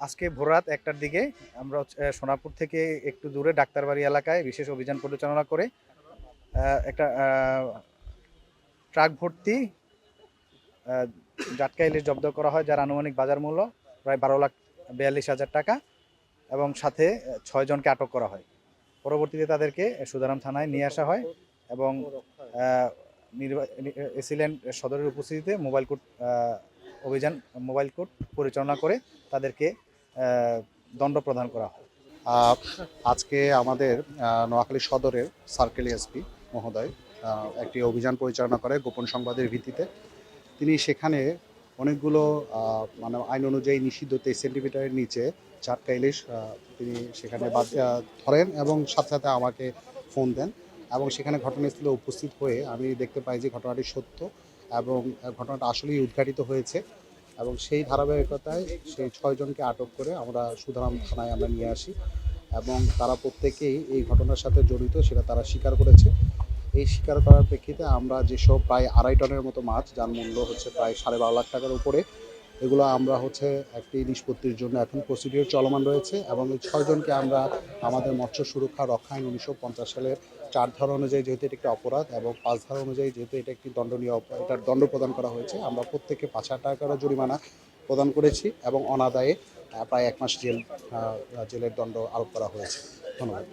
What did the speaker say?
আজকে ভোররাত ১টার দিকে আমরা সোনাপুর থেকে একটু দূরে ডাক্তারবাড়ি এলাকায় বিশেষ অভিযান পরিচালনা করে একটা ট্রাক ভর্তি জাটকা ইলিশ জব্দ করা হয়, যার আনুমানিক বাজার মূল্য প্রায় ১২,৪২,০০০ টাকা এবং সাথে ৬ জনকে আটক করা হয়। পরবর্তীতে তাদেরকে সুধারাম থানায় নিয়ে আসা হয় এবং এসিল্যান্ড সদরের উপস্থিতিতে মোবাইল কোর্ট পরিচালনা করে তাদেরকে দণ্ড প্রদান করা হয়। আজকে আমাদের নোয়াখালী সদরের সার্কেল এসপি মহোদয় একটি অভিযান পরিচালনা করে গোপন সংবাদের ভিত্তিতে। তিনি সেখানে অনেকগুলো মানে আইন অনুযায়ী নিষিদ্ধ 23 সেন্টিমিটারের নিচে জাটকা ইলিশ তিনি সেখানে ধরেন এবং সাথে সাথে আমাকে ফোন দেন এবং সেখানে ঘটনাস্থলে উপস্থিত হয়ে আমি দেখতে পাই যে ঘটনাটি সত্য এবং ঘটনাটা আসলেই উদ্ঘাটিত হয়েছে এবং সেই ধারাবাহিকতায় সেই 6 জনকে আটক করে আমরা সুধারাম থানায় আমরা নিয়ে আসি এবং তারা প্রত্যেকেই এই ঘটনার সাথে জড়িত সেটা তারা স্বীকার করেছে। এই স্বীকার করার প্রেক্ষিতে আমরা যেসব প্রায় 2.5 টনের মতো মাছ, যার মূল্য হচ্ছে প্রায় 12.5 লাখ টাকার উপরে, এগুলো আমরা একটি নিষ্পত্তির জন্য এখন প্রসিডিওর চলমান রয়েছে এবং এই 6 জনকে আমরা আমাদের মৎস্য সুরক্ষা রক্ষা আইন 1950 সালের 4 ধারা অনুযায়ী যেহেতু এটা একটি অপরাধ এবং 5 ধারা অনুযায়ী যেহেতু এটা একটি দণ্ডনীয় এটার দণ্ড প্রদান করা হয়েছে, আমরা প্রত্যেককে 5,000 টাকা জরিমানা প্রদান করেছি এবং অনাদায়ে প্রায় 1 মাস জেলের দণ্ড আরোপ করা হয়েছে। ধন্যবাদ।